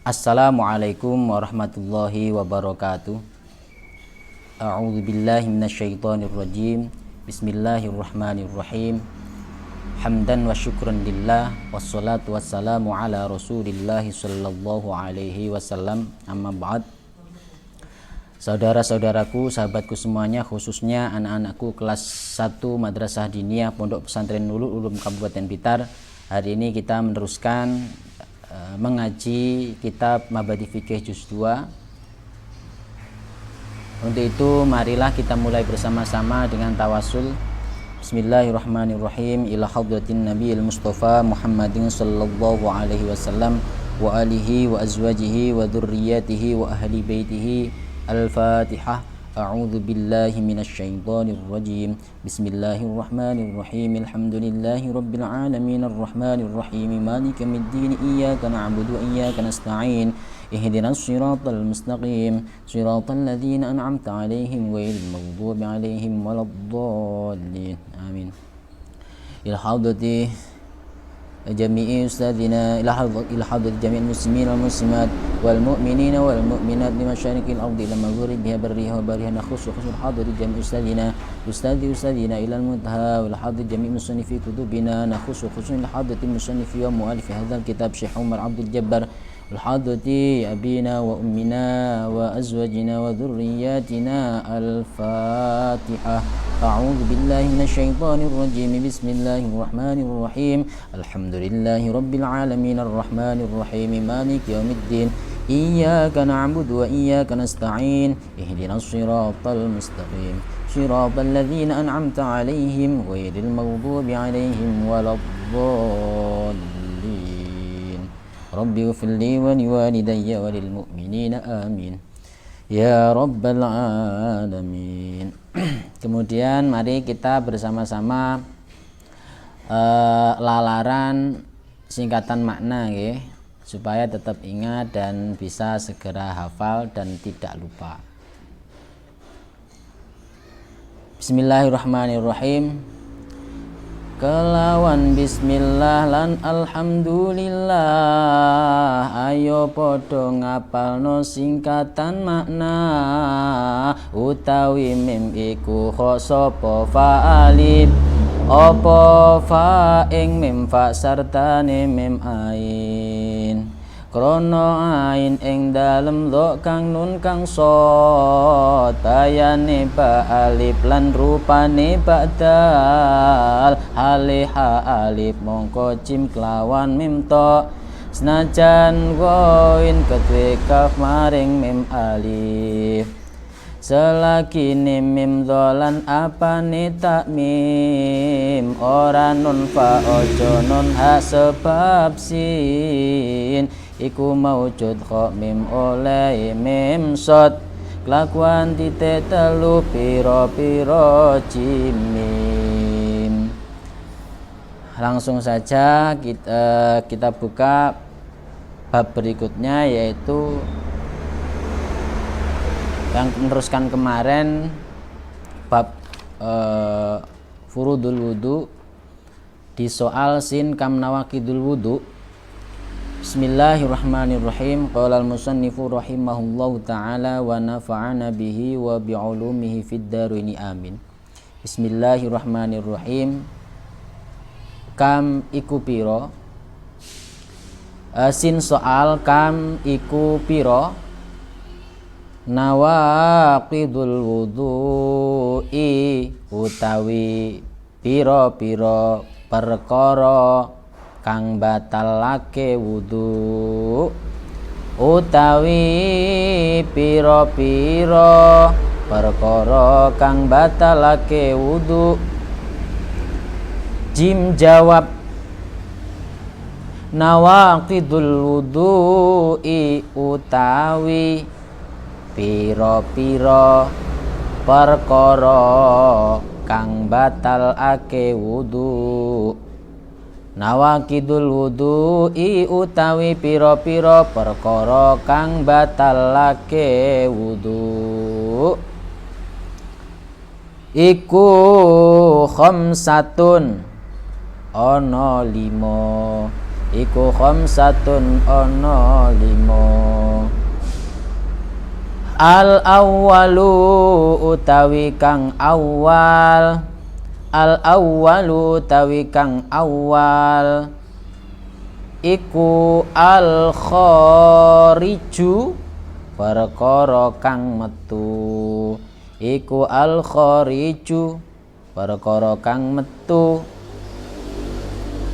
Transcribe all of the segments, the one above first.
Assalamualaikum warahmatullahi wabarakatuh. A'udzu billahi minasyaitonir rajim. Bismillahirrahmanirrahim. Hamdan wa syukran lillah wassalatu wassalamu ala Rasulillah sallallahu alaihi wasallam. Amma ba'd. Saudara-saudaraku, sahabatku semuanya, khususnya anak-anakku kelas 1 Madrasah Diniyah Pondok Pesantren Nurul Ulum Kabupaten Blitar. Hari ini kita meneruskan mengaji kitab Mabadi Fikih Juz 2. Untuk itu marilah kita mulai bersama-sama dengan tawasul. Bismillahirrahmanirrahim. Ila hadratin Nabiyil Mustafa Muhammadin sallallahu alaihi wasallam wa alihi wa azwajihi wa dzurriyyatihi wa ahli baitihi. Al-Fatihah. A'udzu billahi minasy syaithanir rajim. Bismillahirrahmanirrahim. Alhamdulillahi rabbil alamin arrahmanir rahim maliki yaumiddin iyyaka na'budu wa iyyaka nasta'in ihdinas siratal mustaqim siratal ladzina an'amta 'alaihim ghairil maghdubi 'alaihim waladdallin. Amin. Ila hadrati jami'i ustadzina ila hadrati jami'il muslimin wal muslimat wal mu'minina wal mu'minat li masyariqil ardi ila maghribiha barriha wa bariha nakhussu hadrati jami'i ustadzina ila al muntaha wal hadrati jami'i musannifi kutubina nakhussu ila hadrati musannifi wa mu'allifi hadzal kitab Syekh Umar Abdul Jabbar wal hadrati abina wa ummina wa azwajina wa dhurriyyatina. Al-Fatihah. A'udzu billahi minasyaitonir rajim. Bismillahirrahmanirrahim. Alhamdulillahi rabbil alamin arrahmanir rahim maliki yaumiddin iyyaka na'budu wa iyyaka nasta'in ihdinas siratal mustaqim siratal ladzina an'amta 'alaihim ghairil maghdubi 'alaihim waladdallin. Rabbi ighfirli wa liwalidayya wa lil mu'minina amin ya rabbal alamin. Kemudian mari kita bersama-sama lalaran singkatan makna ya, supaya tetap ingat dan bisa segera hafal dan tidak lupa. Bismillahirrahmanirrahim. Kelawan bismillah lan alhamdulillah ayo podo ngapalno singkatan makna utawi mim iku kho sapa fa'alif apa fa ing mim fa sartane mim ain krono ain ing dalem dha kang nun kang sod bayane ba alif lan rupane ba'dal haliha alif mongko jim kelawan mim to senajan goin kedue kaf maring mim alif selagi mim dolan apane tak mim ora nun fa ojo nun ha sebab sin iku maujud kho mim oleh mim sod kelakuan titik telu piro jimim. Langsung saja kita buka bab berikutnya, yaitu yang meneruskan kemarin bab furudul wudu. Di soal sin kam nawakidul wudu. Bismillahirrahmanirrahim. Qala al-musannifu rahimahullahu ta'ala wa nafa'ana bihi wa bi'ulumihi fid darini amin. Bismillahirrahmanirrahim. Kam iku piro. Sin soal kam iku piro. Nawaqidul wudu'i utawi piro-piro perkara kang batalake wudu utawi piro-piro perkara kang batalake wudu. Jim jawab nawaqidul wudu'i utawi piro-piro perkara kang batalake wudu. Nawakidul wudu'i utawi piro-piro perkara kang batalake wudu iku khamsatun ana 5 iku khamsatun ana 5. Al awwalu utawi kang awal, al awwalu utawi kang awal iku al khariju perkara kang metu, iku al khariju perkara kang metu,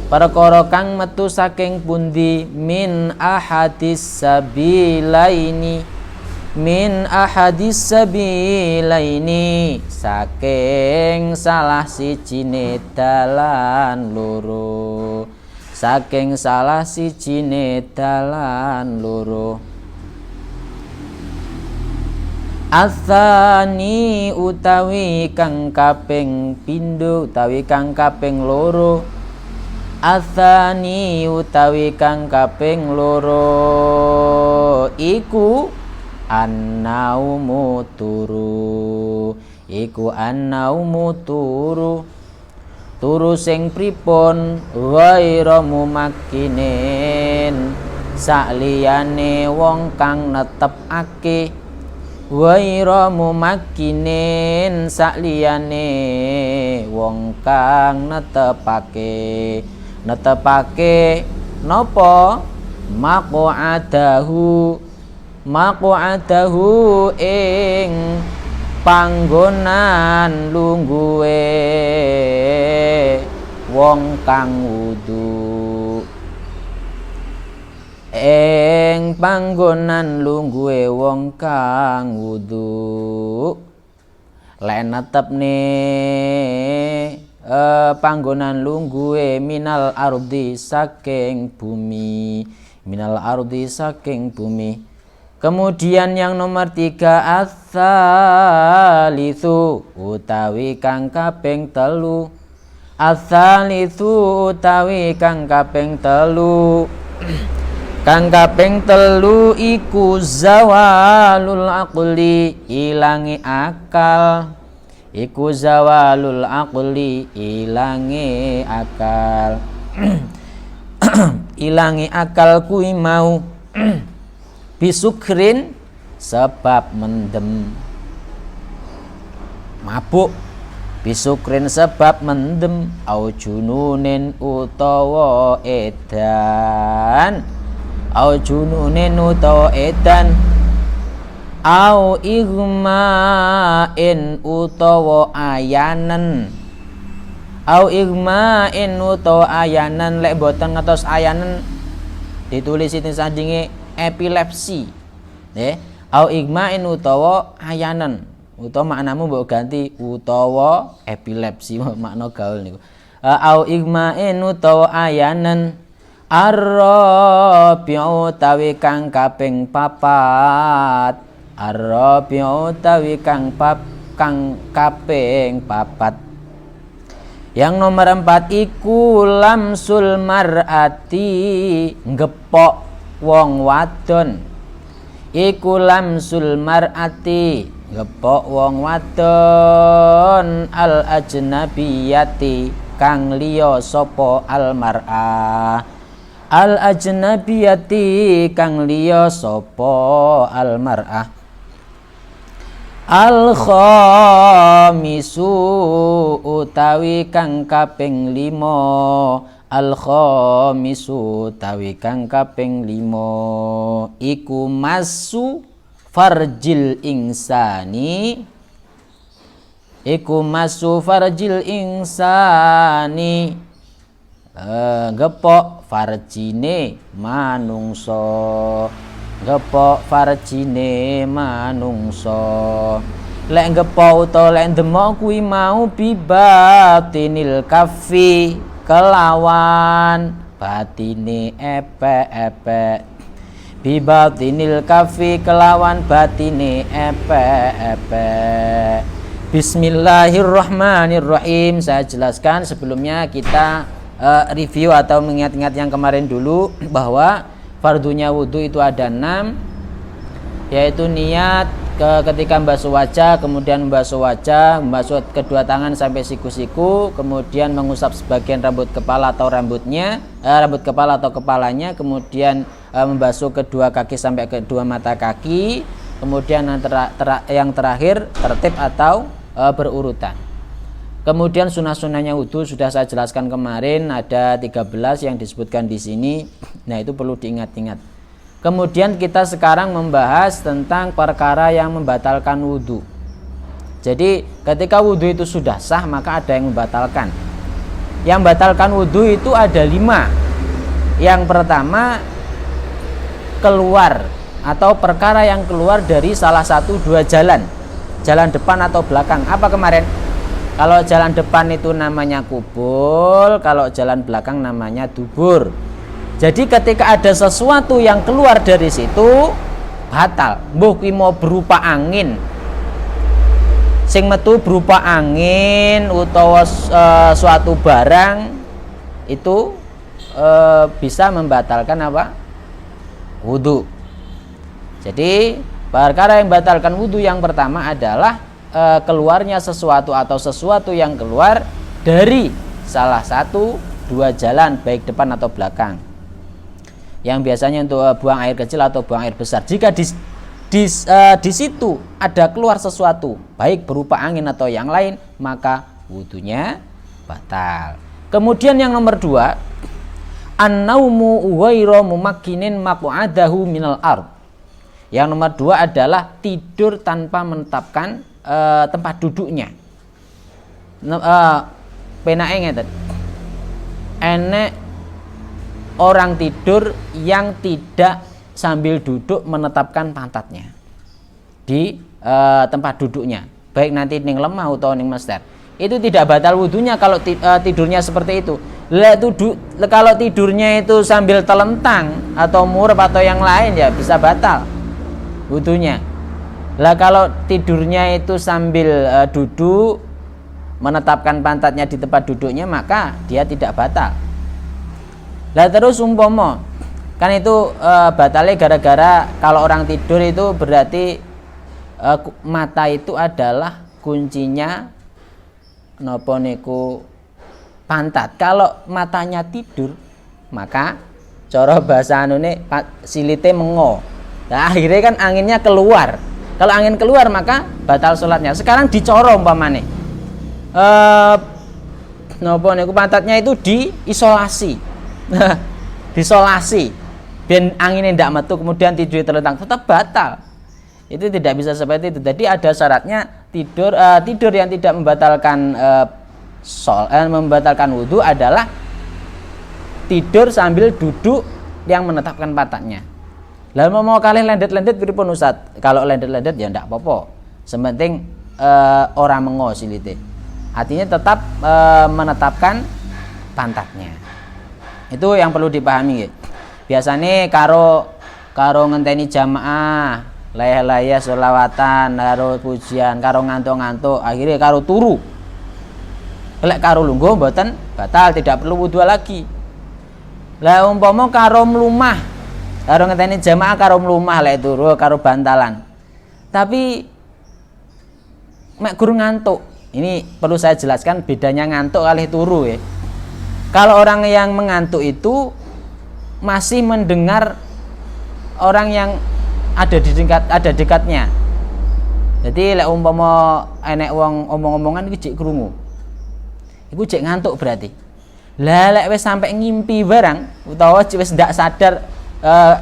perkara kang metu saking pundi, min ahadis sabilaini, min ahadis sabilaini saking salah sijine dalan loro, saking salah sijine dalan loro. Atsani utawi kang kaping pindho utawi kang kaping loro, atsani utawi kang kaping loro iku annaumu turu, iku annaumu turu, turu sing pripun, ghairu mumakkinin sakliyane wong kang netepake, ghairu mumakkinin sakliyane wong kang netepake, netepake napa maq'adahu, maq'adahu ing panggonan lungguhe wong kang wudu, ing panggonan lungguhe wong kang wudu. Lek netepne panggonan lungguhe minal ardi saking bumi, minal ardi saking bumi. Kemudian yang nomor 3 ats-tsalitsu utawi kang kaping 3, ats-tsalitsu utawi kang kaping 3 kang kaping 3 iku zawalul aqli ilangi akal, iku zawalul aqli ilangi akal. Ilangi akal kuwi mau bisukrin sebab mendem, mabuk, bisukrin sebab mendem, au jununin utawa edan, au jununin utawa edan, au igma'in utawa ayanen, au igma'in utawa ayanen. Lek boten ngetos ayanen ditulis itu sandinge epilepsi, au igma'in utawa ayanen, utawa maknamu mbok ganti utawa epilepsi makna gaul niku. Au igma'in utawa ayanen. Ar-rabi'u tawi kang kaping 4, ar-rabi'u tawi kang kaping 4. Yang nomor 4 iku lamsul mar'ati ngepok wong wadon, iku lamsul mar'ati ngepok wong wadon al ajnabiyati kang liya sapa al mar'ah, al ajnabiyati kang liya sapa al mar'ah. Al khamisu utawi kang kaping 5, al khamisu utawi kang kaping 5 iku masu farjil insani, iku masu farjil insani gepok farjine manungso, gepok farjine manungso. Lek gepok utawa lek demok kuwi mau bibatinil kafi kelawan batine epek-epek, bibatinil kafi kelawan batine epek-epek. Bismillahirrahmanirrahim. Saya jelaskan sebelumnya, kita review atau mengingat-ingat yang kemarin dulu, bahwa fardunya wudhu itu ada 6, yaitu niat, ketika membasuh wajah, kemudian membasuh kedua tangan sampai siku-siku, kemudian mengusap sebagian rambut kepala atau rambut kepala atau kepalanya, kemudian membasuh kedua kaki sampai kedua mata kaki, kemudian yang terakhir tertib atau berurutan. Kemudian sunnah-sunnahnya wudhu sudah saya jelaskan kemarin, ada 13 yang disebutkan di sini. Nah, itu perlu diingat-ingat. Kemudian kita sekarang membahas tentang perkara yang membatalkan wudhu. Jadi ketika wudhu itu sudah sah, maka ada yang membatalkan. Yang membatalkan wudhu itu ada 5. Yang pertama, keluar atau perkara yang keluar dari salah satu dua jalan depan atau belakang. Apa kemarin? Kalau jalan depan itu namanya kubul, kalau jalan belakang namanya dubur. Jadi ketika ada sesuatu yang keluar dari situ, batal. Mbuh ki mau berupa angin, sing metu berupa angin utawa suatu barang itu bisa membatalkan apa? Wudu. Jadi perkara yang membatalkan wudu yang pertama adalah keluarnya sesuatu atau sesuatu yang keluar dari salah satu dua jalan, baik depan atau belakang, yang biasanya untuk buang air kecil atau buang air besar. Jika di situ ada keluar sesuatu baik berupa angin atau yang lain, maka wudunya batal. Kemudian yang nomor 2, an-naumu ghairu mumakkinin maq'adahu minal ard. Yang nomor 2 adalah tidur tanpa menetapkan tempat duduknya. Penake ngeten. Enek orang tidur yang tidak sambil duduk menetapkan pantatnya di tempat duduknya, baik nanti ning lemah atau ning mester. Itu tidak batal wudunya kalau tidurnya seperti itu. Kalau tidurnya itu sambil telentang atau murab atau yang lain, ya bisa batal wudunya. Lah kalau tidurnya itu sambil duduk menetapkan pantatnya di tempat duduknya, maka dia tidak batal. Lah terus umpama kan itu batalnya gara-gara kalau orang tidur itu berarti mata itu adalah kuncinya napa niku pantat. Kalau matanya tidur, maka cara bahasa anune silite mengo. Nah, akhirnya kan anginnya keluar. Kalau angin keluar maka batal sholatnya. Sekarang dicoro umpamane napa niku pantatnya itu diisolasi. Disolasi ben anginnya tidak metu, kemudian tidur terlentang, tetap batal. Itu tidak bisa seperti itu. Jadi ada syaratnya tidur yang tidak membatalkan membatalkan wudu adalah tidur sambil duduk yang menetapkan pantatnya. Lalu mau kalian lendet-lendet pripun Ustaz? Kalau lendet-lendet ya ndak apa-apa. Sementing ora mengo silite. Artinya tetap menetapkan pantatnya. Itu yang perlu dipahami ya. Biasanya karo ngenteni jamaah, layah-layah selawatan, karo pujian, karo ngantuk-ngantuk, akhirnya karo turu. Lek karo lungguh mboten batal, tidak perlu wudu lagi. Lah umpama karo mlumah, karo ngenteni jamaah karo mlumah lek turu karo bantalan. Tapi mek guru ngantuk. Ini perlu saya jelaskan bedanya ngantuk kali turu ya. Kalau orang yang mengantuk itu masih mendengar orang yang ada dekatnya. Jadi lek umpama enek wong omong-omongan iki jek krungu. Iku jek ngantuk berarti. Lah lek wis sampai ngimpi barang utawa wis ndak sadar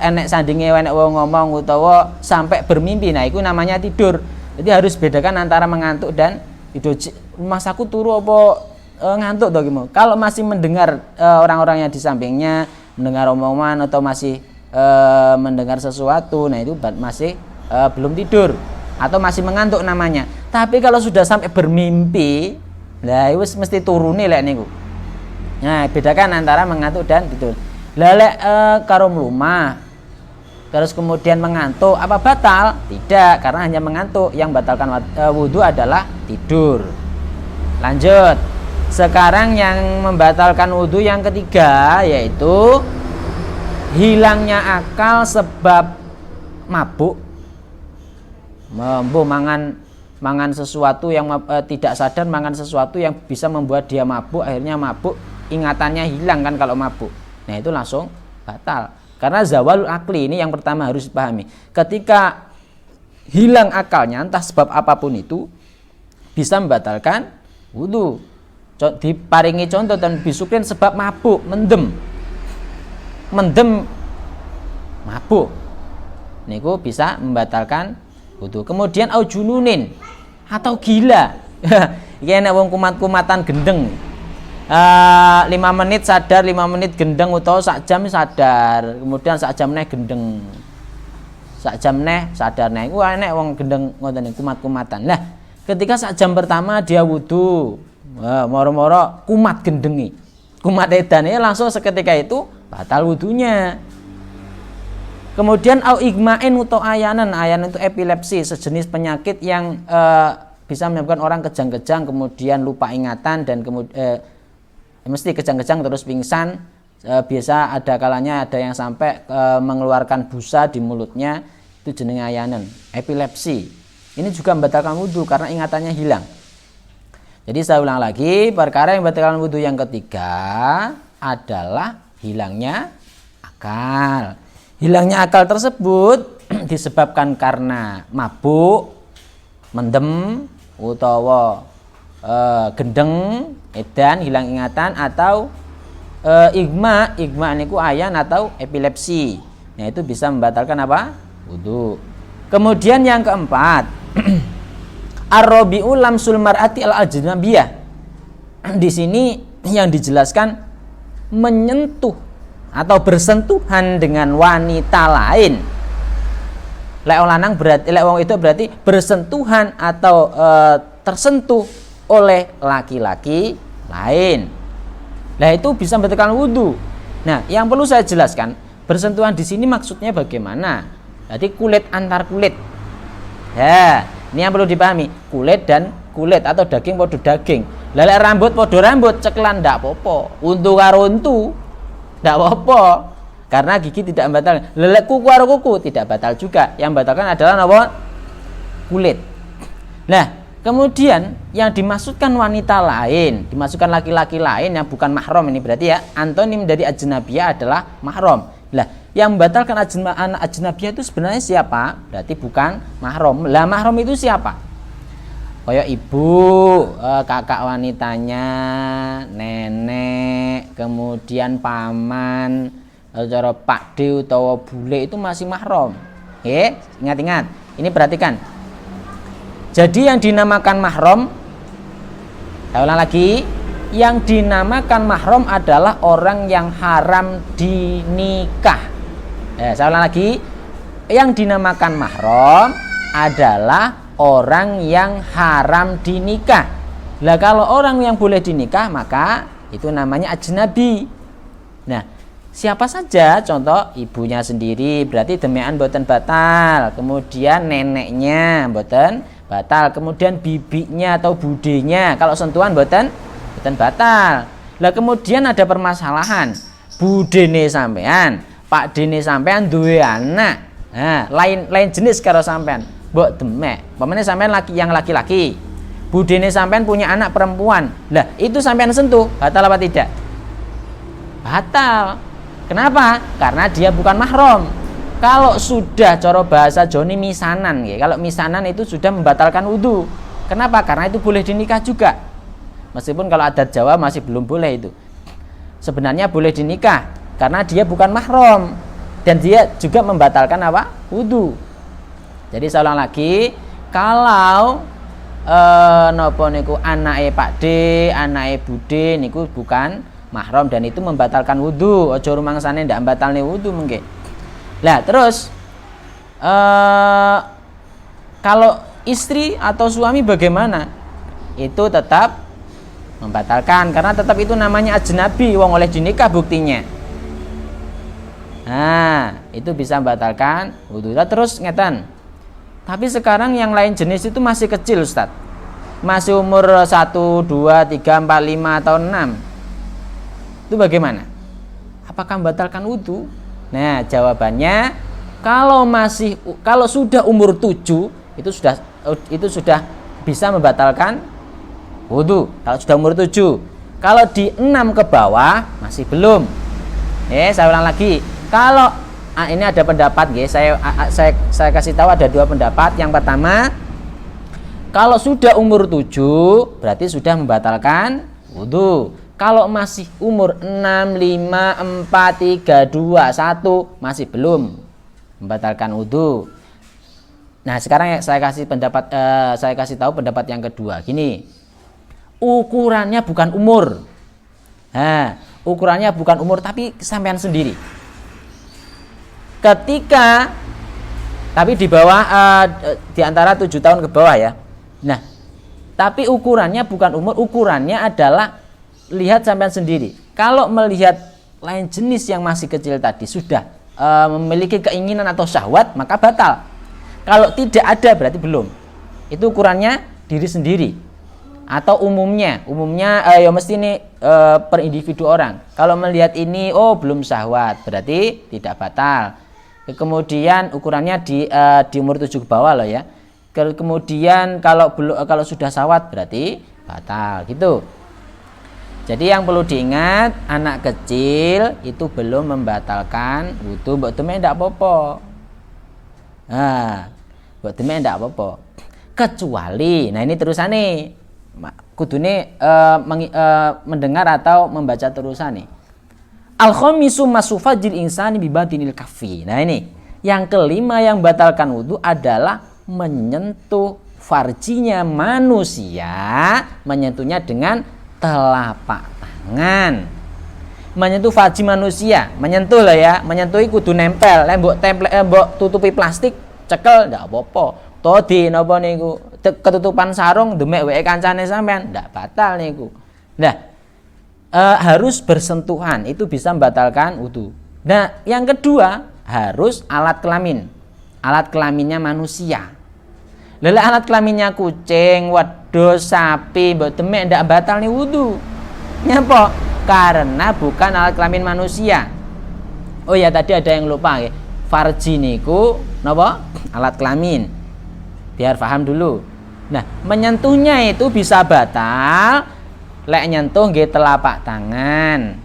enek sandinge enek wong ngomong utawa sampai bermimpi, nah iku namanya tidur. Jadi harus bedakan antara mengantuk dan tidur. Mas aku turu apa ngantuk toh gimana? Kalau masih mendengar orang-orang yang di sampingnya, mendengar omongan atau masih mendengar sesuatu, nah itu masih belum tidur atau masih mengantuk namanya. Tapi kalau sudah sampai bermimpi, lah itu mesti turuni lek niku. Nah, bedakan antara mengantuk dan tidur. Lah lek karo mlumah terus kemudian mengantuk, apa batal? Tidak, karena hanya mengantuk. Yang batalkan wudu adalah tidur. Lanjut. Sekarang yang membatalkan wudu yang ketiga yaitu hilangnya akal sebab mabuk. Mbuh mangan sesuatu yang tidak sadar, mangan sesuatu yang bisa membuat dia mabuk, akhirnya mabuk, ingatannya hilang kan kalau mabuk. Nah, itu langsung batal. Karena zawalul akli ini yang pertama harus dipahami. Ketika hilang akalnya entah sebab apapun itu bisa membatalkan wudu. Diparingi contoh dan bisukrin sebab mabuk, mendem mabuk. Niku bisa membatalkan wudu. Kemudian au jununin atau gila. Iki nek wong kumat-kumatan gendeng. 5 menit sadar, 5 menit gendeng utawa sak jam sadar. Kemudian sak jam neh gendeng. Sak jam neh sadar neh. Iku nek wong gendeng ngoten niku kumat-kumatan. Lah, ketika sak jam pertama dia wudu, moro-moro kumat gendengi. Kumat edane langsung seketika itu batal wudunya. Kemudian au igmain atau ayanan itu epilepsi, sejenis penyakit yang bisa menyebabkan orang kejang-kejang, kemudian lupa ingatan dan kemudian mesti kejang-kejang terus pingsan. Biasa ada kalanya ada yang sampai mengeluarkan busa di mulutnya, itu jenenge ayanan, epilepsi. Ini juga membatalkan wudu karena ingatannya hilang. Jadi saya ulang lagi, perkara yang membatalkan wudu yang ketiga adalah hilangnya akal. Hilangnya akal tersebut disebabkan karena mabuk, mendem, utawa gendeng, edan, hilang ingatan, atau igma niku ayan atau epilepsi. Nah, itu bisa membatalkan apa? Wudu. Kemudian yang keempat, ar-rabi'u lamsul mar'ati al-ajnabiyah. Di sini yang dijelaskan menyentuh atau bersentuhan dengan wanita lain. Lek wong lanang berarti, lek wong itu berarti bersentuhan atau tersentuh oleh laki-laki lain. Nah, itu bisa membatalkan wudu. Nah, yang perlu saya jelaskan, bersentuhan di sini maksudnya bagaimana? Jadi kulit antar kulit. Ya, ini yang perlu dipahami. Kulit dan kulit atau daging podo daging. Lek rambut podo rambut, cekelan ndak apa-apa. Untu karo untu ndak apa-apa. Karena gigi tidak membatalkan. Lek kuku karo kuku tidak batal juga. Yang membatalkan adalah apa? Kulit. Nah, kemudian yang dimaksudkan wanita lain, dimasukkan laki-laki lain yang bukan mahram, ini berarti ya antonim dari ajnabiyah adalah mahram. Lah, yang membatalkan anak ajnabiyah itu sebenarnya siapa? Berarti bukan mahram. Lah, mahram itu siapa? Kayak ibu, kakak wanitanya, nenek, kemudian paman, cara pakde atau bule itu masih mahram. Oke, ingat-ingat. Ini perhatikan. Jadi yang dinamakan mahram, saya ulang lagi, yang dinamakan mahram adalah orang yang haram dinikah. Saya ulang lagi, yang dinamakan mahram adalah orang yang haram dinikah. Lah, kalau orang yang boleh dinikah maka itu namanya ajnabi. Nah, siapa saja? Contoh ibunya sendiri berarti demean boten batal. Kemudian neneknya boten batal. Kemudian bibinya atau budenya kalau sentuhan boten batal. Lah, kemudian ada permasalahan. Budene sampean, pak dene sampean duwe anak. Nah, lain jenis karo sampean. Mbok demek. Pamane sampean laki-laki. Budene sampean punya anak perempuan. Lah, itu sampean sentuh, batal apa tidak? Batal. Kenapa? Karena dia bukan mahram. Kalau sudah cara bahasa Joni misanan, ya. Kalau misanan itu sudah membatalkan wudu. Kenapa? Karena itu boleh dinikah juga. Meskipun kalau adat Jawa masih belum boleh itu. Sebenarnya boleh dinikah karena dia bukan mahram dan dia juga membatalkan apa? Wudu. Jadi saya ulang lagi, kalau napa niku anake pakde, anake bude niku bukan mahram dan itu membatalkan wudu. Aja rumangsane ndak mbatalne wudu mengke. Lah, terus kalau istri atau suami bagaimana? Itu tetap membatalkan karena tetap itu namanya ajnabi, wong oleh dinikah buktinya. Nah, itu bisa membatalkan wudu. Terus ngeten. Tapi sekarang yang lain jenis itu masih kecil, Ustaz. Masih umur 1, 2, 3, 4, 5 atau 6. Itu bagaimana? Apakah membatalkan wudu? Nah, jawabannya kalau sudah umur 7 itu sudah bisa membatalkan wudu kalau sudah umur 7. Kalau di 6 ke bawah masih belum. Saya ulang lagi. Kalau ini ada pendapat saya kasih tahu ada 2 pendapat. Yang pertama, kalau sudah umur 7 berarti sudah membatalkan wudu. Kalau masih umur 6, 5, 4, 3, 2, 1 masih belum membatalkan wudu. Nah, sekarang saya kasih tahu pendapat yang kedua. Gini. Ukurannya bukan umur. Nah, ukurannya bukan umur tapi sampean sendiri. Ketika tapi di bawah di antara 7 tahun ke bawah ya. Nah, tapi ukurannya bukan umur, ukurannya adalah lihat sampean sendiri. Kalau melihat lain jenis yang masih kecil tadi sudah memiliki keinginan atau syahwat, maka batal. Kalau tidak ada berarti belum. Itu ukurannya diri sendiri. Atau umumnya ya mesti ini per individu orang. Kalau melihat ini belum syahwat, berarti tidak batal. Kemudian ukurannya di umur 7 ke bawah loh ya. Kemudian kalau sudah syahwat berarti batal gitu. Jadi yang perlu diingat, anak kecil itu belum membatalkan wudu, mbok temen ndak apa-apa. Nah, mbok temen ndak apa-apa. Kecuali, nah ini terusane. Kudune mendengar atau membaca terusane. Al-khamisu masufajil insani bi batinil kaffi. Nah ini, yang kelima yang batalkan wudu adalah menyentuh farjinya manusia, menyentuhnya dengan telapak tangan. Menyentuh farji manusia, menyentuh lah ya, menyentuh kudu nempel. Mbok tutupi plastik, cekel ndak apa-apa. Todi napa niku ketutupan sarung demek weke kancane sampean ndak batal niku. Nah, harus bersentuhan itu bisa membatalkan wudu. Nah, yang kedua harus alat kelamin. Alat kelaminnya manusia. Lha alat kelaminnya kucing, wedhus, sapi, mbok demek ndak batal nih wudu. Nyapa? Karena bukan alat kelamin manusia. Oh ya, tadi ada yang lupa ya. Farji niku napa? Alat kelamin. Biar paham dulu. Nah, menyentuhnya itu bisa batal lek nyentuh nggih telapak tangan.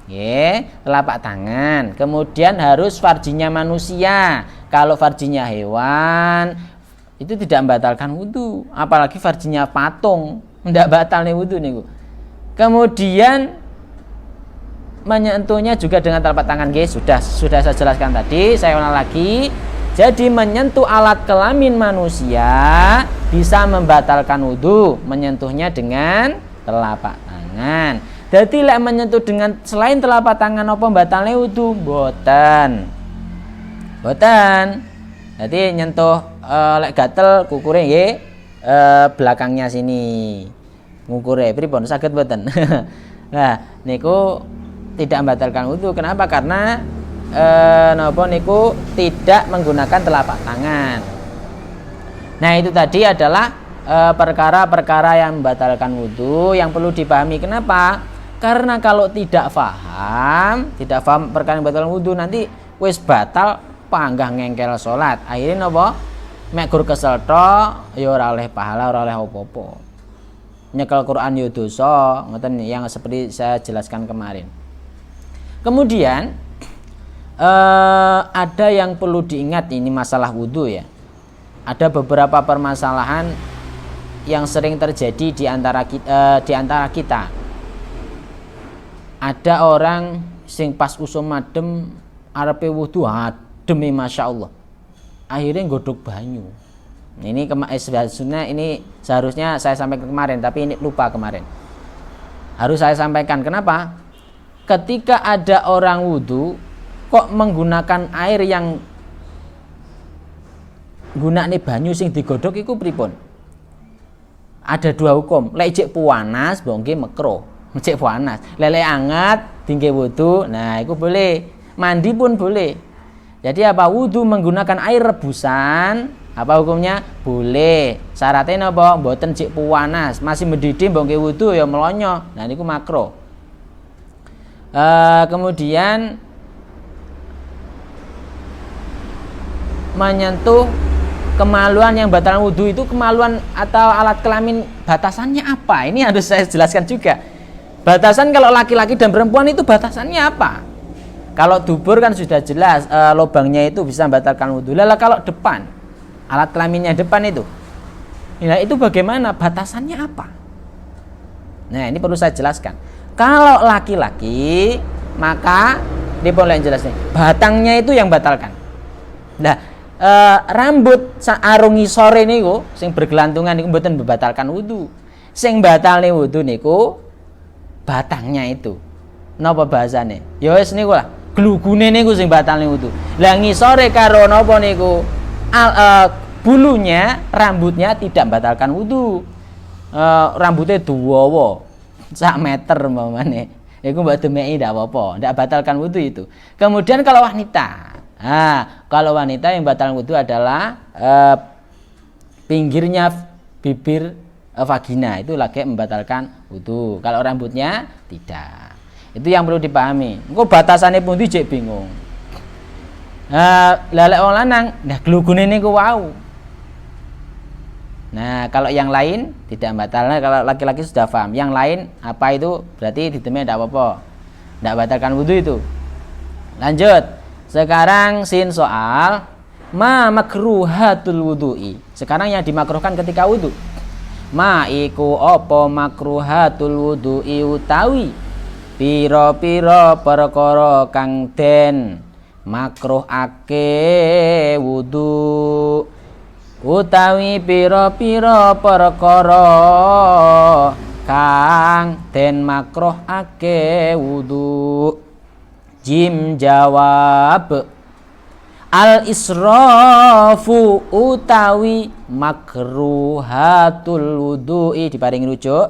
Nggih, telapak tangan. Kemudian harus farjinya manusia. Kalau farjinya hewan itu tidak membatalkan wudu, apalagi farjinya patung, tidak batal nih wudu niku. Kemudian menyentuhnya juga dengan telapak tangan, guys. Sudah saya jelaskan tadi, saya ulang lagi. Jadi menyentuh alat kelamin manusia bisa membatalkan wudu, menyentuhnya dengan telapak tangan. Jadi lek menyentuh dengan selain telapak tangan apa batalnya wudu? Boten. Jadi nyentuh lek gatel kukure nggih belakangnya sini. Ngukure pripun saged mboten? Nah, niku tidak membatalkan wudu. Kenapa? Karena napa niku tidak menggunakan telapak tangan. Nah, itu tadi adalah perkara-perkara yang membatalkan wudu yang perlu dipahami. Kenapa? Karena kalau tidak paham perkara yang membatalkan wudu, nanti wis batal panggah ngengkel salat. Akhirnya napa? Mek gur kesel tok ya ora oleh pahala, ora oleh apa-apa. Nyekel Quran ya dosa, ngoten yang seperti saya jelaskan kemarin. Kemudian ada yang perlu diingat ini masalah wudu ya. Ada beberapa permasalahan yang sering terjadi di antara kita. Ada orang sing pas usum madem arepe wudu adem masya Allah. Akhirnya godhog banyu. Ini seharusnya saya sampaikan kemarin, tapi ini lupa kemarin. Harus saya sampaikan. Kenapa? Ketika ada orang wudu kok menggunakan air yang gunakne banyu sing digodhog iku pripun? Ada 2 hukum. Lek cek panas mbok makruh. Cek panas. Lek anget dingge wudu, nah iku boleh. Mandi pun boleh. Jadi apa? Wudu menggunakan air rebusan, apa hukumnya? Boleh. Syaratnya apa? Mboten cek panas, masih mendidih mbok nggih wudu ya melonyo. Nah niku makruh. Kemudian menyentuh kemaluan yang batal wudu itu kemaluan atau alat kelamin batasannya apa? Ini harus saya jelaskan juga. Batasan kalau laki-laki dan perempuan itu batasannya apa? Kalau dubur kan sudah jelas lubangnya itu bisa membatalkan wudu. Lalu kalau depan, alat kelaminnya depan itu, nah itu bagaimana? Batasannya apa? Nah ini perlu saya jelaskan. Kalau laki-laki maka dia boleh jelas nih, batangnya itu yang batalkan. Nah rambut arungi sore niku sing bergelantungan niku mboten membatalkan wudu. Sing batalne wudu niku batangnya itu. Napa bahasane? Ya wis niku lah. Glugune niku sing batalne wudu. Lah ngisore karo napa niku? Bulunya, rambutnya tidak membatalkan wudu. Rambutnya dawa sak meter umpamane. Iku mbok demeki ndak apa-apa, ndak batalkan wudu itu. Kemudian kalau wanita, kalau wanita yang batal wudu adalah pinggirnya bibir vagina itu lagi membatalkan wudu. Kalau rambutnya tidak. Itu yang perlu dipahami. Engko batasannya pundi jek bingung. Lek wong lanang, nah glugune niku wau. Nah, kalau yang lain tidak batal. Nah, kalau laki-laki sudah paham. Yang lain apa itu? Berarti ditemui tidak apa-apa. Tidak batalkan wudu itu. Lanjut. Sekarang sin soal ma makruhatul wudu'i. Sekarang yang dimakruhkan ketika wudu. Ma iku apa makruhatul wudu'i utawi pira-pira perkara kang den makruhake wudu. Utawi pira-pira perkara kang den makruhake wudu. Jim jawab al israfu utawi makruhatul wudu'i diparing rujuk.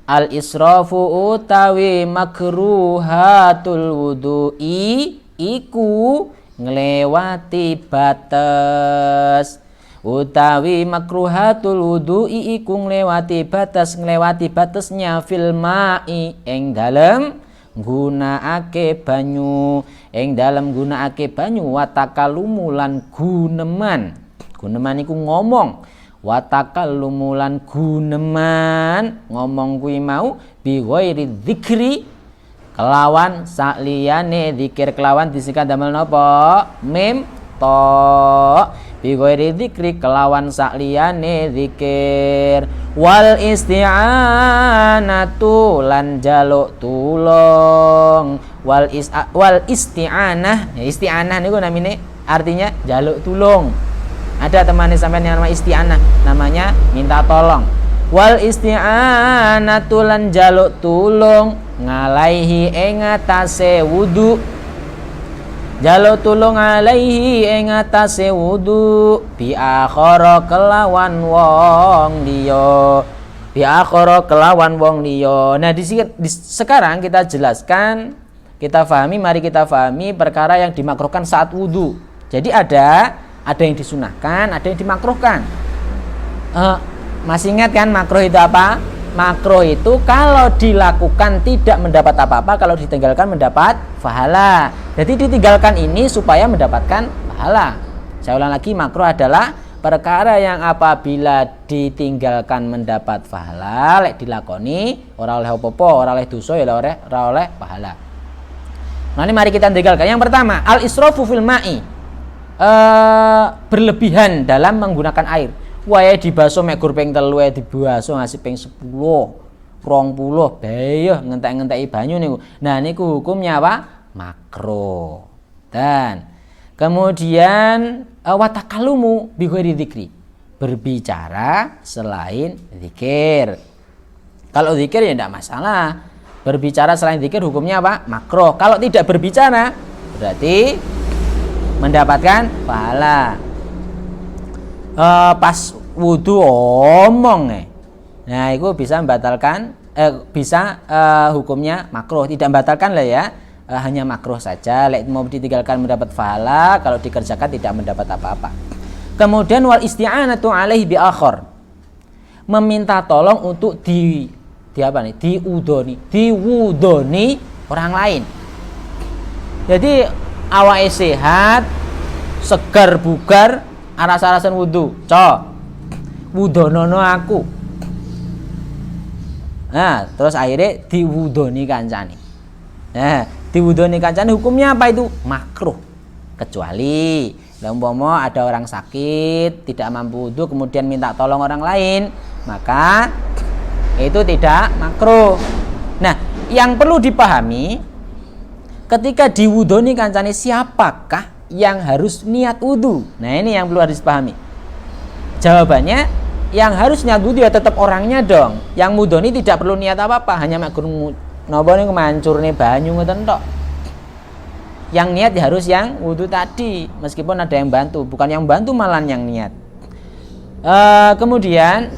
Al israfu utawi makruhatul wudu'i iku nglewati batas. Utawi makruhatul wudu'i iku nglewati batasnya fil ma'i ing dalem nggunakake banyu, watakalumu lan guneman iku ngomong, watakalumu lan guneman ngomong kuwi mau bi ghairi dzikri kelawan sakliyane zikir, kelawan disingkat damel napa mim to bi ghairi dzikri kelawan sakliyane zikir, wal isti'anatu lan jaluk tulung, wal isti'anah. Ya, isti'anah niku namine artinya jaluk tulung. Ada temannya sampean yang nama isti'anah, namanya minta tolong. Wal isti'anatu lan jaluk tulung ngalaihi ing atase wudu. Jaluk tulung alaihi ing atase wudu bi akhara kelawan wong liya. Nah, sekarang kita jelaskan, mari kita fahami perkara yang dimakruhkan saat wudu. Jadi ada yang disunahkan, ada yang dimakruhkan. Masih ingat kan makruh itu apa? Makruh itu kalau dilakukan tidak mendapat apa-apa, kalau ditinggalkan mendapat pahala. Jadi ditinggalkan ini supaya mendapatkan pahala. Saya ulang lagi, makruh adalah perkara yang apabila ditinggalkan mendapat pahala, lek dilakoni ora oleh apa-apa, ora oleh dosa, ya ora oleh pahala. Nah, ini mari kita tinggalkan. Yang pertama, al israfu fil ma'i. Berlebihan dalam menggunakan air. Wae dibasuh mek gur ping 3 wae dibasuh ngasih ping 10, 20 bahaya ngentek-ngenteki banyu niku. Nah, niku hukumnya apa? Makruh. Dan kemudian watakalumu bi ghairi dzikri. Berbicara selain zikir. Kalau zikir ya tidak masalah. Berbicara selain zikir hukumnya apa? Makruh. Kalau tidak berbicara berarti mendapatkan pahala. Pas wudu omong nah itu bisa membatalkan hukumnya makruh, tidak membatalkan lah ya, hanya makruh saja. Lek mau ditinggalkan mendapat pahala, kalau dikerjakan tidak mendapat apa-apa. Kemudian wal isti'anatu alaihi bi akhar, meminta tolong untuk diwudoni orang lain. Jadi awake sehat, segar bugar, aras-arasan wudu. Wudonono aku. Nah, terus akhirnya diwudoni kancane. Nah, diwudoni kancane hukumnya apa itu? Makruh. Kecuali umpama ada orang sakit, tidak mampu wudu kemudian minta tolong orang lain, maka itu tidak makruh. Nah, yang perlu dipahami ketika diwudoni kancane siapakah yang harus niat wudu? Nah, ini yang perlu harus dipahami. Jawabannya yang harus niat wudu ya tetap orangnya dong. Yang mudoni tidak perlu niat apa-apa, hanya mek gurung napa niku mancurne banyu ngoten tok. Yang niat ya harus yang wudu tadi, meskipun ada yang bantu, bukan yang bantu malah yang niat. Kemudian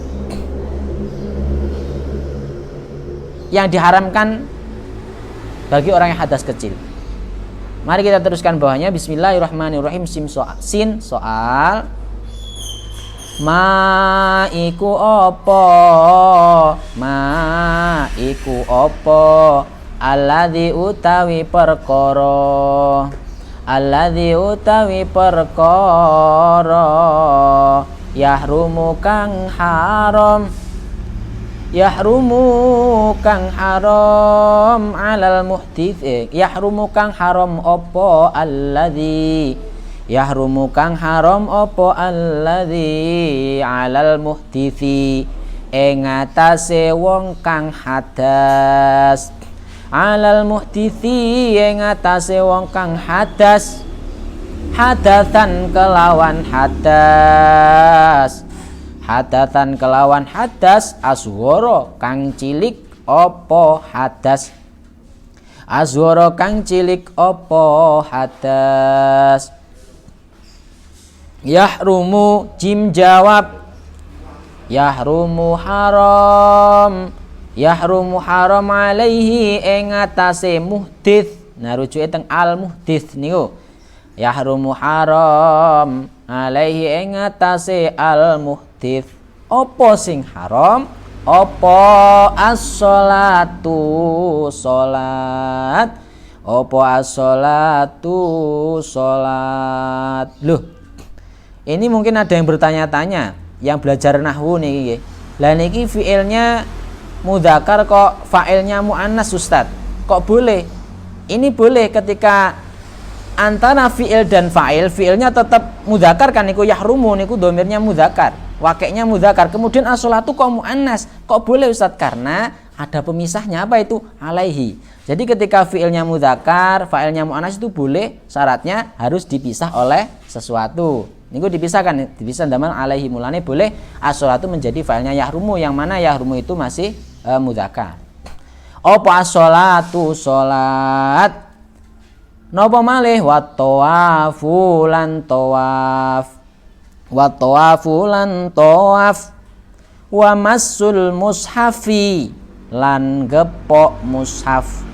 yang diharamkan bagi orang yang hadas kecil. Mari kita teruskan bawahnya. Bismillahirrahmanirrahim. Sin soal ma iku apa alladzi utawi perkara yahrumu kang haram alal muhdits yahrumu kang haram apa alladzi yahrumu kang haram apa alladzi alal muhditsi ing atase wong kang hadas alal muhditsi ing atase wong kang hadas hadatan kelawan hadas asghara kang cilik apa hadas yahrumu jim jawab yahrumu haram alaihi ing atase muhdits. Nah rujuke teng al muhdits niku yahrumu haram alaihi ing atase al muhdits. Apa sing haram? Apa as-sholatu salat? Apa as-sholatu salat? Loh, ini mungkin ada yang bertanya-tanya, yang belajar nahwu niki. Lah niki fiilnya mudzakkar kok fa'ilnya muannas Ustaz. Kok boleh? Ini boleh ketika antara fiil dan fa'il, fiilnya tetap mudzakkar kan niku yahrumu niku dhamirnya mudzakkar, wakeknya mudzakkar. Kemudian as-sholatu kok muannas. Kok boleh Ustaz? Karena ada pemisahnya, apa itu? Alaihi. Jadi ketika fiilnya mudzakkar, fa'ilnya muannas itu boleh, syaratnya harus dipisah oleh sesuatu. Niku dipisahkan daman alaihi, mulane boleh as-sholatu menjadi fa'ilnya yahrumu, yang mana yahrumu itu masih mudzakkar. Apa as-sholatu salat? Napa malih wa tawafu lan tawaf wa massul mushafi lan gepok mushaf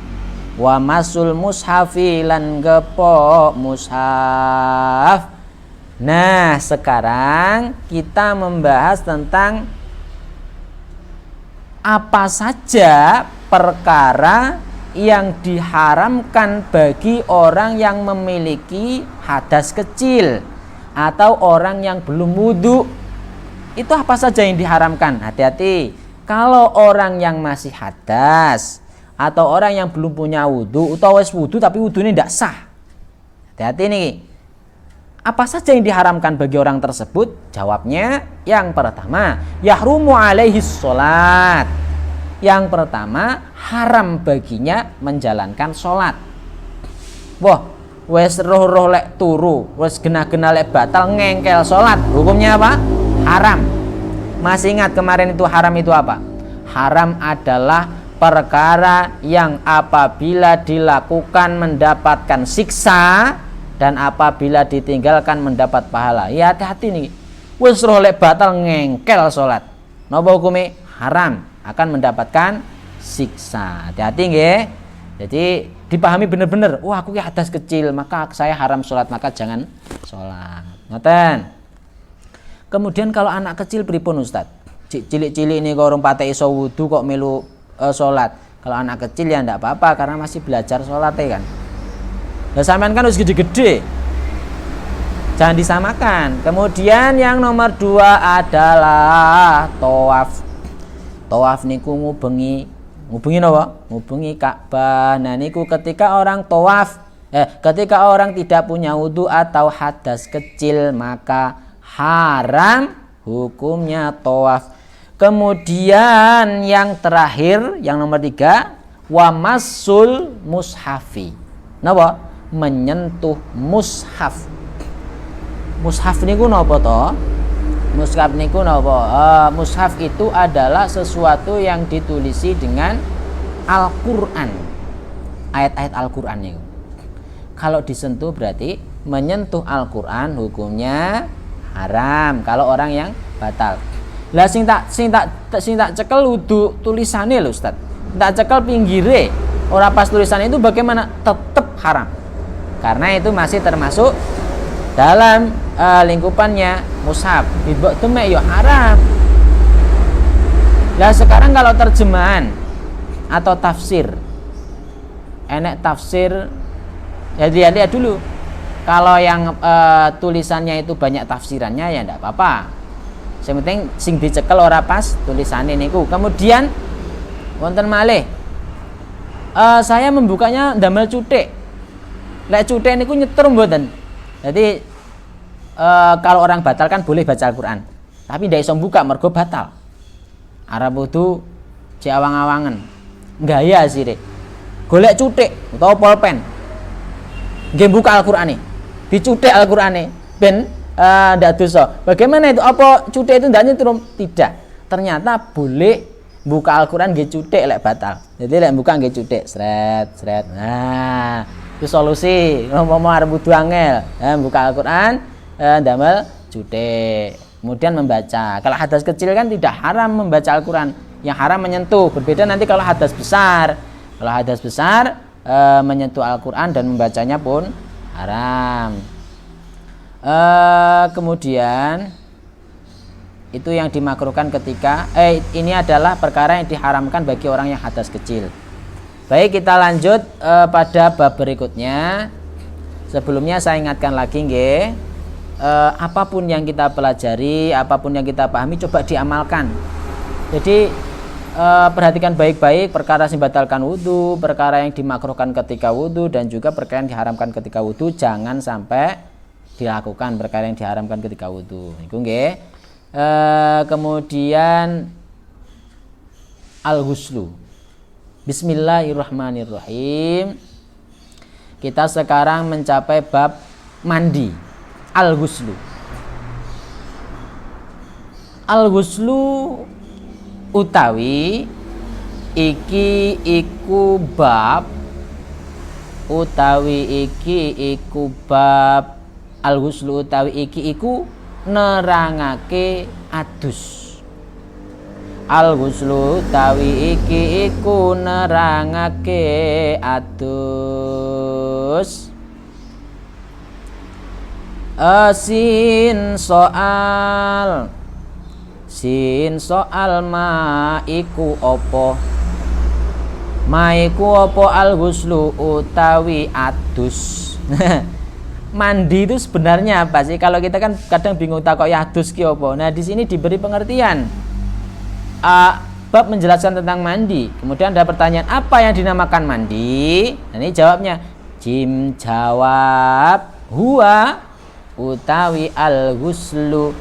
Nah, sekarang kita membahas tentang apa saja perkara yang diharamkan bagi orang yang memiliki hadas kecil atau orang yang belum wudu. Itu apa saja yang diharamkan? Hati-hati. Kalau orang yang masih hadas atau orang yang belum punya wudu atau wis wudu tapi wudunya tidak sah, hati-hati nih. Apa saja yang diharamkan bagi orang tersebut? Jawabnya yang pertama, yahrumu alaihi sholat. Yang pertama, haram baginya menjalankan sholat. Wah, wes roh-roh lek turu, wes genah-genah lek batal ngengkel sholat. Hukumnya apa? Haram. Masih ingat kemarin itu haram itu apa? Haram adalah perkara yang apabila dilakukan mendapatkan siksa dan apabila ditinggalkan mendapat pahala. Ya hati-hati nih. Wis roh lek batal ngengkel salat. Napa hukume? Haram, akan mendapatkan siksa. Hati-hati nggih. Jadi dipahami benar-benar. Wah, aku ki hadas kecil, maka saya haram salat, maka jangan salat. Ngoten. Kemudian kalau anak kecil pripun Ustaz? Cilik-cilik ini kok urung pate iso wudu kok melu salat. Kalau anak kecil ya ndak apa-apa karena masih belajar salat kan. Lah sampean kan wis gede-gede. Jangan disamakan. Kemudian yang nomor 2 adalah tawaf. Tawaf niku ngubengi napa? Ngubengi Ka'bah. Nah niku ketika orang tawaf, ketika orang tidak punya wudu atau hadas kecil, maka haram hukumnya tawaf. Kemudian yang terakhir, yang nomor 3, wa massul mushafi. Napa? Menyentuh mushaf. Mushaf niku napa to? Mushaf niku napa? Mushaf itu adalah sesuatu yang ditulisi dengan Al-Qur'an. Ayat-ayat Al-Qur'an niku. Kalau disentuh berarti menyentuh Al-Qur'an hukumnya haram kalau orang yang batal. Lah sing tak cekel wudu tulisane lho Ustaz. Tak cekel pinggire ora pas tulisannya itu bagaimana? Tetap haram. Karena itu masih termasuk dalam lingkupannya mushaf. Dibok demek ya haram. Lah sekarang kalau terjemahan atau tafsir. Enek tafsir ya lihat dulu. Kalau yang tulisannya itu banyak tafsirannya ya enggak apa-apa. Yang penting sing dicekel ora pas tulisannya niku. Kemudian wonten malih saya membukanya ndamel cuthik. Lek cuthik niku nyetur mboten. Jadi kalau orang batal kan boleh baca Al-Qur'an. Tapi ndak iso buka mergo batal. Arab wudu cek awang-awangen. Gaya sire. Golek cuthik utawa pulpen. Nggih buka Al-Qur'ane. Dicuthik Al-Qur'ane ben ndak dosa. Bagaimana itu? Apa cuthik itu ndak nyetrum? Tidak. Ternyata boleh buka Al-Qur'an nggih cuthik lek batal. Jadi lek buka nggih cuthik, sret. Nah, itu solusi. Ngomong arep wudu angel, buka Al-Qur'an ndamel cuthik. Kemudian membaca. Kalau hadas kecil kan tidak haram membaca Al-Qur'an. Yang haram menyentuh. Berbeda nanti kalau hadas besar. Kalau hadas besar menyentuh Al-Qur'an dan membacanya pun haram. Kemudian itu yang dimakruhkan ketika ini adalah perkara yang diharamkan bagi orang yang hadas kecil. Baik, kita lanjut pada bab berikutnya. Sebelumnya saya ingatkan lagi nggih, apapun yang kita pelajari, apapun yang kita pahami coba diamalkan. Jadi perhatikan baik-baik perkara yang membatalkan wudu, perkara yang dimakruhkan ketika wudu, dan juga perkara yang diharamkan ketika wudu jangan sampai dilakukan perkara yang diharamkan ketika wudu. Iku nggih. Kemudian al-ghuslu. Bismillahirrahmanirrahim. Kita sekarang mencapai bab mandi. Al-ghuslu. Al-ghuslu utawi iki iku bab al-ghuslu utawi iki iku nerangake adus. Al-ghuslu utawi iki iku nerangake adus. Sin soal ma iku opo. Ma iku opo al-ghuslu utawi adus. Mandi itu sebenarnya apa sih? Kalau kita kan kadang bingung takok ya adus ki apa. Nah, di sini diberi pengertian. Bab menjelaskan tentang mandi. Kemudian ada pertanyaan, apa yang dinamakan mandi? Nah, ini jawabnya. Jim jawab huwa utawi al-ghuslu.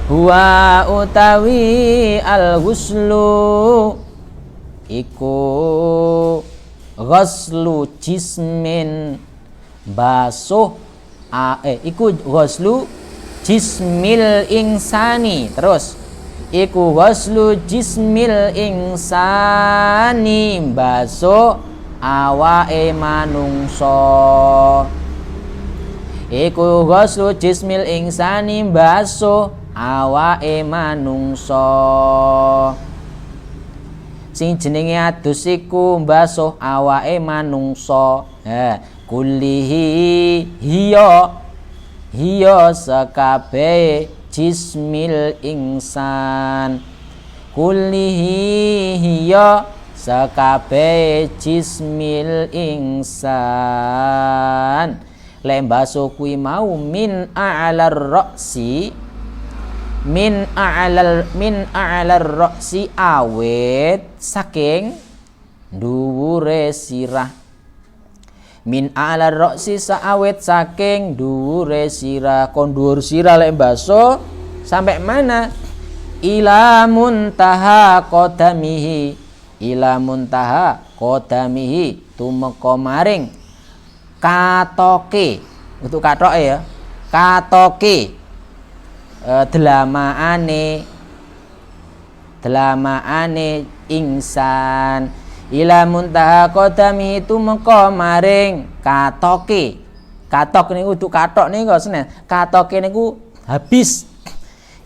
Huwa utawi al-ghuslu iku ghuslu jismin basuh iku ghuslu jismil insani. Terus iku ghuslu jismil insani basuh awake manungsa. Iku ghuslu jismil insani basuh awake manungsa. Sing jenenge adus iku basuh awake manungsa. Kullihi hiya sakabe jismil insan. Kullihi hiya sakabe jismil insan. lek baso kuwi mau min a'lar ra'si, min a'lar ra'si awet saking dhuwure sirah. Min a'lar ra'si saawet saking dhuwure sirah. Kon dhuwur sirah lek baso sampai mana? Ila muntaha qadamihi, ila muntaha qadamihi, tumeka maring katoke. Untuk katoke ya, katoke delamaane ingsan. Ila muntaha qadamihi, tumeka maring katoke. Katok niku untuk katok niku senen, katoke niku habis.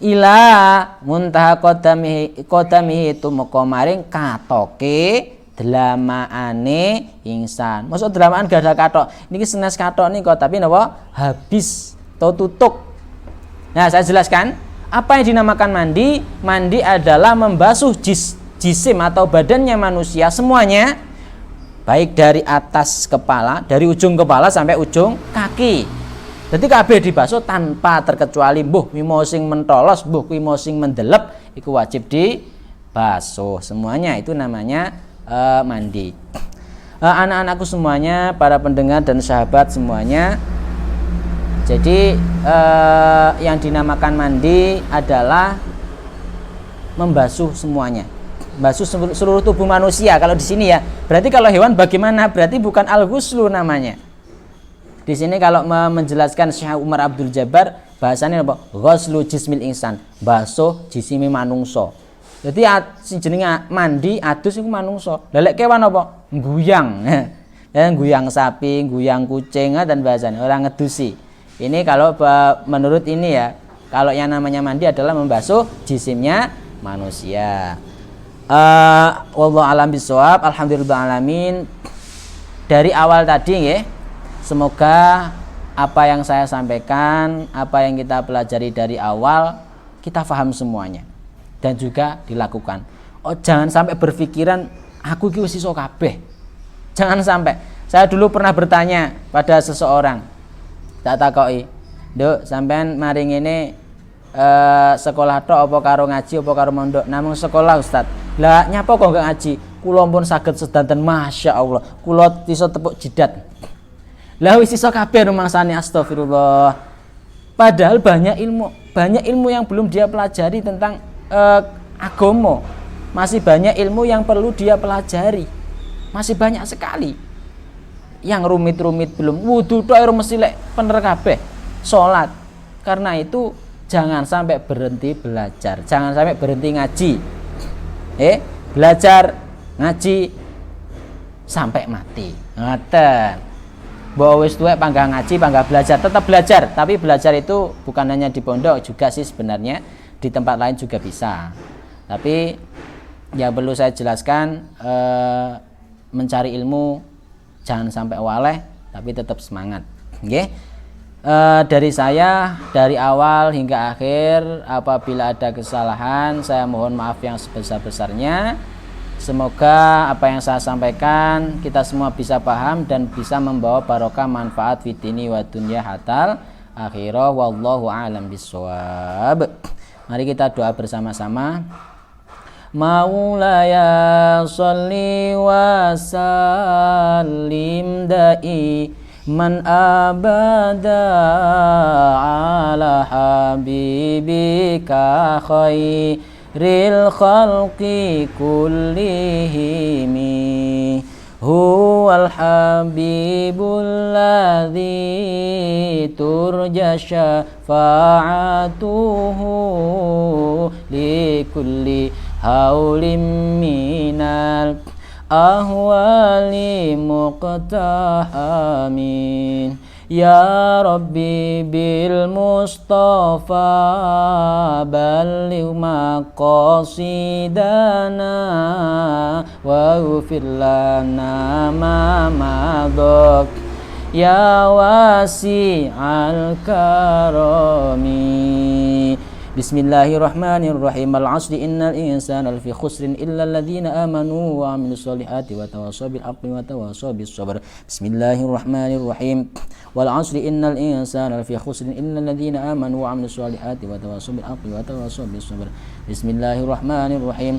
Ila muntaha qadamihi, tumeka maring katoke delamaane ingsan. Maksud delamaan gak ada katok. Niki senes katok nih kok, tapi napa? Habis atau tutup. Nah, saya jelaskan apa yang dinamakan mandi. Mandi adalah membasuh jisim atau badannya manusia semuanya, baik dari atas kepala, dari ujung kepala sampai ujung kaki. Jadi kabeh dibasuh tanpa terkecuali. Mbuh wimo sing mentolos, mbuh wimo sing mendelep, iku wajib dibasuh semuanya. Itu namanya mandi. Anak-anakku semuanya, para pendengar dan sahabat semuanya, jadi yang dinamakan mandi adalah membasuh semuanya, membasuh seluruh tubuh manusia. Kalau di sini ya, berarti kalau hewan bagaimana? Berarti bukan al-ghuslu namanya. Di sini kalau menjelaskan Syekh Umar Abdul Jabbar, bahasanya apa? Ghuslu jismil insan, basuh jisimi manungso. Jadi si jenenge mandi adus iku manungsa. Lelek kewan apa? Guyang. Guyang sapi, guyang kucing dan bahasanya orang ngedusi. Ini kalau menurut ini ya, kalau yang namanya mandi adalah membasuh jisimnya manusia. Wallahu a'lam bishawab. Alhamdulillah alamin. Dari awal tadi ya, semoga apa yang saya sampaikan, apa yang kita pelajari dari awal kita paham semuanya dan juga dilakukan. Oh, jangan sampai berpikiran aku iki wis iso kabeh. Jangan sampai. Saya dulu pernah bertanya pada seseorang. Tak takoki, "Nduk, sampean mari ngene sekolah tok apa karo ngaji apa karo mondok?" "Namung sekolah, Ustaz." "Lah nyapa kok enggak ngaji?" "Kula pun saged sedanten, masyaallah. Kula iso tepuk jidat." Lah wis iso kabeh rumangsane, astagfirullah. Padahal banyak ilmu yang belum dia pelajari tentang agama. Masih banyak ilmu yang perlu dia pelajari. Masih banyak sekali. Yang rumit-rumit belum. Wudu tok mesti lek bener kabeh. Salat. Karena itu jangan sampai berhenti belajar. Jangan sampai berhenti ngaji. Belajar ngaji sampai mati. Ngoten. Mbok wis tuwek pangga ngaji, pangga belajar, tetap belajar. Tapi belajar itu bukan hanya di pondok juga sih sebenarnya. Di tempat lain juga bisa. Tapi yang perlu saya jelaskan, mencari ilmu jangan sampai waleh, tapi tetap semangat. Okay? Dari saya, dari awal hingga akhir, apabila ada kesalahan, saya mohon maaf yang sebesar-besarnya. Semoga apa yang saya sampaikan kita semua bisa paham dan bisa membawa barokah manfaat fitini wa dunya hatal akhirah. Wallahu a'lam bishawab. Mari kita doa bersama-sama. Maulaya sholli wa sallim da'i man abada ala habibika khairil khalqi kullihimi huwal habibul ladzi turja syafa'atuhu likulli haulim minal ahwali muqtahamin. Ya Rabbi bil Mustafa balligh maqasidana wa ghfir lana ma madha ya wasi'al karami. Bismillahirrahmanirrahim. Al-'asri innal insana lafi khusrin illa alladziina aamanu wa 'amilus shalihati wa tawassaw bil haqqi wa tawassaw bis sabr. Bismillahirrahmanirrahim. والعصر إن الإنسان لفي خسر إلا الذين آمنوا وعملوا الصالحات وتواصوا بالحق وتواصوا بالصبر. بسم الله الرحمن الرحيم.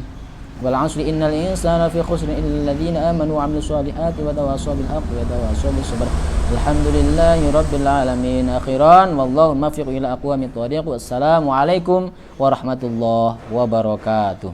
والعصر إن الإنسان لفي خسر إلا الذين آمنوا وعملوا الصالحات وتواصوا بالحق وتواصوا بالصبر. الحمد لله رب العالمين. أخيرا والله الموفق إلى أقوام الطريق. والسلام عليكم ورحمة الله وبركاته.